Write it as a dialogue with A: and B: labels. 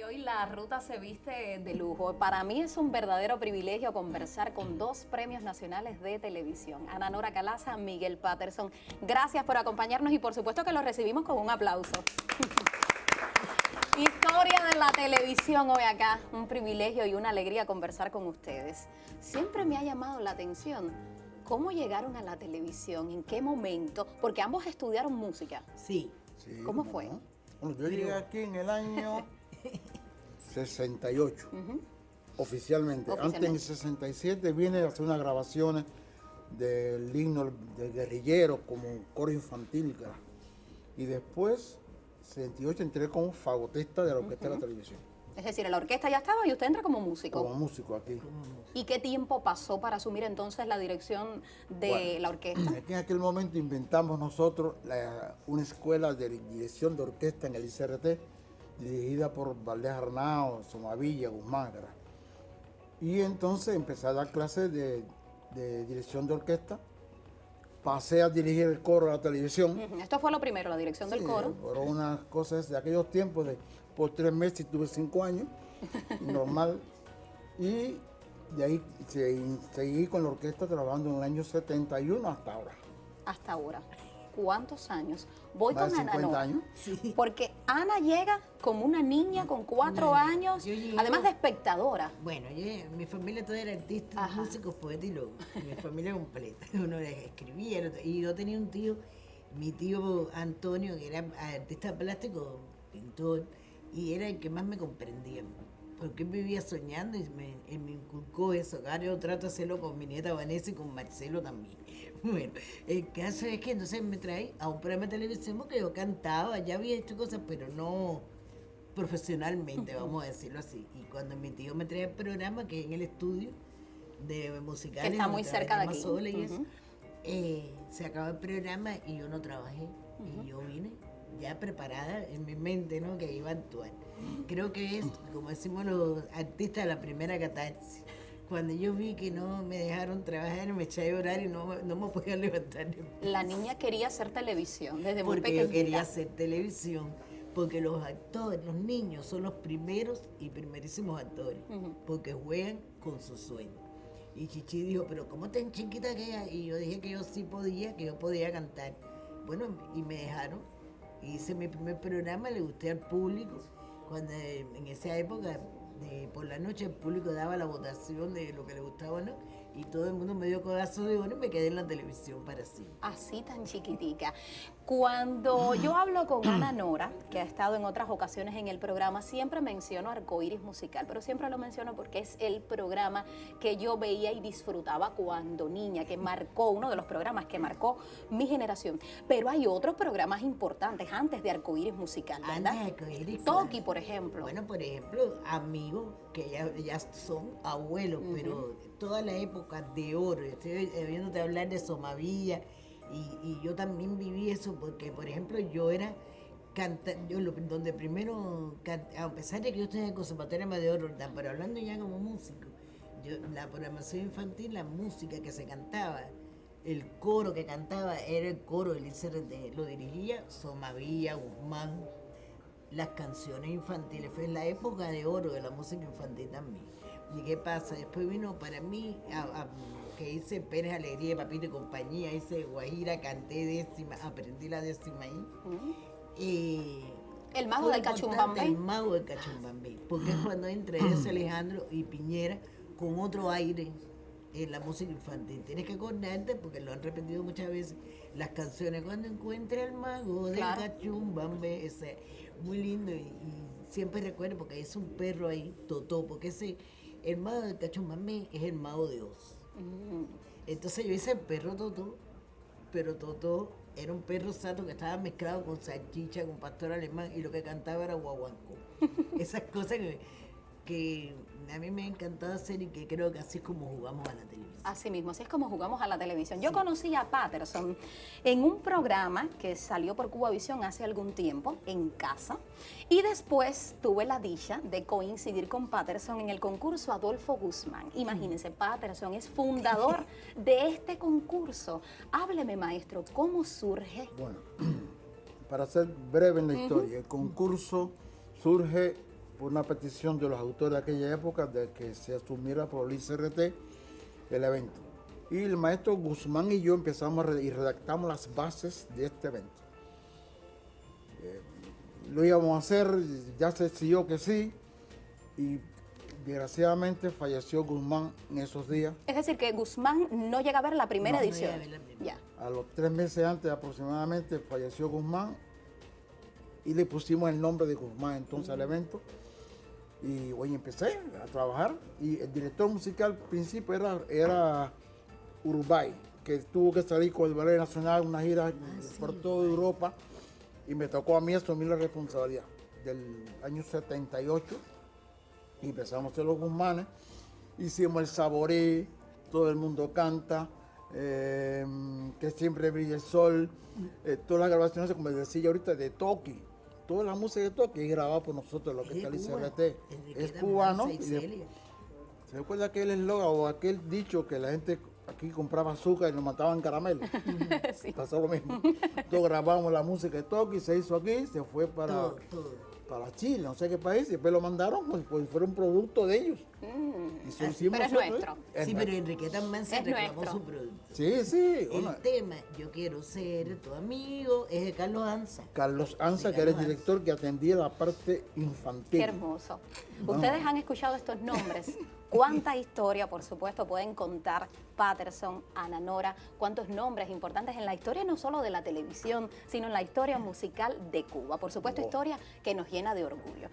A: hoy la ruta se viste de lujo. Para mí es un verdadero privilegio conversar con dos premios nacionales de televisión, Ana Nora Calaza, Miguel Patterson. Gracias por acompañarnos y por supuesto que los recibimos con un aplauso. Historia de la televisión hoy acá, un privilegio y una alegría conversar con ustedes. Siempre me ha llamado la atención cómo llegaron a la televisión, en qué momento, porque ambos estudiaron música.
B: Sí.
A: ¿Cómo fue?
C: Bueno, yo llegué aquí en el año 68, oficialmente. Antes, en el 67, vine a hacer unas grabaciones del himno del guerrillero como coro infantil. Y después, 68, entré como fagotista de la orquesta de la televisión.
A: Es decir, la orquesta ya estaba y usted entra como músico.
C: Como músico aquí.
A: ¿Y qué tiempo pasó para asumir entonces la dirección de la orquesta?
C: Aquí en aquel momento inventamos nosotros una escuela de dirección de orquesta en el ICRT, dirigida por Valdés Arnao, Somavilla, Guzmán. Y entonces empecé a dar clases de dirección de orquesta. Pasé a dirigir el coro de la televisión.
A: Esto fue lo primero, la dirección del coro.
C: Fueron unas cosas de aquellos tiempos, por 3 meses tuve 5 años, normal. Y de ahí seguí con la orquesta trabajando en el año 71 hasta ahora.
A: Hasta ahora. ¿Cuántos años? Voy
C: Más
A: con
C: de
A: Ana
C: 50
A: Nora,
C: años.
B: Sí.
A: porque Ana llega como una niña con 4 años,
B: Yo llego-
A: además de espectadora.
B: Bueno, mi familia toda era artistas,
A: Ajá.
B: músicos, poetas y locos. Mi familia completa. Uno escribía, y yo tenía un tío, mi tío Antonio, que era artista plástico, pintor, y era el que más me comprendía. Porque él vivía soñando y me inculcó eso. Ahora yo trato de hacerlo con mi nieta Vanessa y con Marcelo también. Bueno, el caso es que entonces me trae a un programa de televisión porque yo cantaba, ya había hecho cosas, pero no profesionalmente, vamos a decirlo así. Y cuando mi tío me trae el programa, que es en el estudio de musicales,
A: Que está muy
B: donde
A: cerca de
B: trabajaba
A: aquí.
B: Sola y eso, se acabó el programa y yo no trabajé. Y yo vine ya preparada en mi mente, ¿no?, que iba a actuar. Creo que es, como decimos los artistas, la primera catarsis. Cuando yo vi que no me dejaron trabajar, me eché a llorar y no me podía levantar.
A: La niña quería hacer televisión desde muy
B: Porque yo
A: pequeñita.
B: quería hacer televisión, porque los actores, los niños son los primeros y primerísimos actores, porque juegan con sus sueños. Y Chichi dijo, pero ¿cómo tan chiquita que ella? Y yo dije que yo sí podía, que yo podía cantar. Bueno, y me dejaron. Hice mi primer programa, le gusté al público. Cuando en esa época, por la noche, el público daba la votación de lo que le gustaba o no, y todo el mundo me dio corazón de bueno y me quedé en la televisión para siempre.
A: Así tan chiquitica. Cuando yo hablo con Ana Nora, que ha estado en otras ocasiones en el programa, siempre menciono Arcoíris Musical, pero siempre lo menciono porque es el programa que yo veía y disfrutaba cuando niña, que marcó, uno de los programas que marcó mi generación. Pero hay otros programas importantes antes de Arcoíris Musical, ¿verdad?
B: Antes de Arcoíris,
A: Toki, por ejemplo.
B: Bueno, por ejemplo, amigos que ya son abuelos, pero toda la época de oro, estoy viéndote hablar de Somavilla, y yo también viví eso, porque, por ejemplo, yo era donde primero, a pesar de que yo estoy en el Conservatorio de Oro, pero hablando ya como músico, la programación infantil, la música que se cantaba, el coro que cantaba era el coro del ICRT, lo dirigía Somavilla, Guzmán. Las canciones infantiles, fue la época de oro de la música infantil también. ¿Y qué pasa? Después vino para mí, que hice Pérez Alegría, Papito y Compañía, hice Guajira, canté décima, aprendí la décima ahí.
A: El mago
B: Fue
A: del
B: importante
A: Cachumbambé.
B: El mago del Cachumbambé, porque es cuando entra ese Alejandro y Piñera con otro aire en la música infantil. Tienes que acordarte, porque lo han repetido muchas veces, las canciones cuando encuentre el mago del Cachumbambé, ese, muy lindo, y siempre recuerdo porque es un perro ahí, Totó, porque el mago del Cachumbambé es el mago de Oz. Entonces yo hice el perro Totó, pero Totó era un perro sato que estaba mezclado con salchicha, con pastor alemán, y lo que cantaba era guaguancó. Esas cosas que a mí me ha encantado hacer y que creo que así es como jugamos a la televisión.
A: Así mismo, así es como jugamos a la televisión. Yo conocí a Patterson en un programa que salió por Cubavisión hace algún tiempo, En Casa, y después tuve la dicha de coincidir con Patterson en el concurso Adolfo Guzmán. Imagínense, Patterson es fundador de este concurso. Hábleme, maestro, ¿cómo surge?
C: Bueno, para ser breve en la historia, el concurso surge por una petición de los autores de aquella época, de que se asumiera por el ICRT el evento. Y el maestro Guzmán y yo empezamos y redactamos las bases de este evento. Lo íbamos a hacer, ya se decidió que sí, y desgraciadamente falleció Guzmán en esos días.
A: Es decir, que Guzmán no llega a ver la primera
B: No, no
A: edición.
B: llega a ver la primera.
A: Ya.
C: A los 3 meses antes aproximadamente falleció Guzmán y le pusimos el nombre de Guzmán entonces al evento. Y hoy empecé a trabajar y el director musical al principio era Uruguay, que tuvo que salir con el Ballet Nacional una gira por toda Europa y me tocó a mí asumir la responsabilidad del año 78 y empezamos a hacer los Guzmanes, hicimos el Saboré, todo el mundo canta, que siempre brilla el sol, todas las grabaciones, como decía ahorita, de Toki. Toda la música de Toki es grabada por nosotros, lo que está en el ICRT. Es cubano. ¿Se recuerda aquel eslogan o aquel dicho que la gente aquí compraba azúcar y nos mataban caramelo?
A: Sí.
C: Pasó lo mismo. Entonces grabamos la música de Toki, se hizo aquí, se fue para Chile, no sé qué país, y después lo mandaron, pues fue un producto de ellos. Y se lo hicimos
A: Pero es
C: nosotros,
A: nuestro.
B: Sí, pero Enriqueta Mansa
A: Es
B: reclamó
A: nuestro.
B: su producto.
C: Sí, sí.
B: El tema, yo quiero ser tu amigo, es de Carlos Anza.
C: Carlos Anza, que era el director que atendía la parte infantil.
A: Qué hermoso. Ustedes han escuchado estos nombres. ¿Cuánta historia, por supuesto, pueden contar Patterson, Ana Nora? ¿Cuántos nombres importantes en la historia no solo de la televisión, sino en la historia musical de Cuba? Por supuesto, historia que nos llena de orgullo.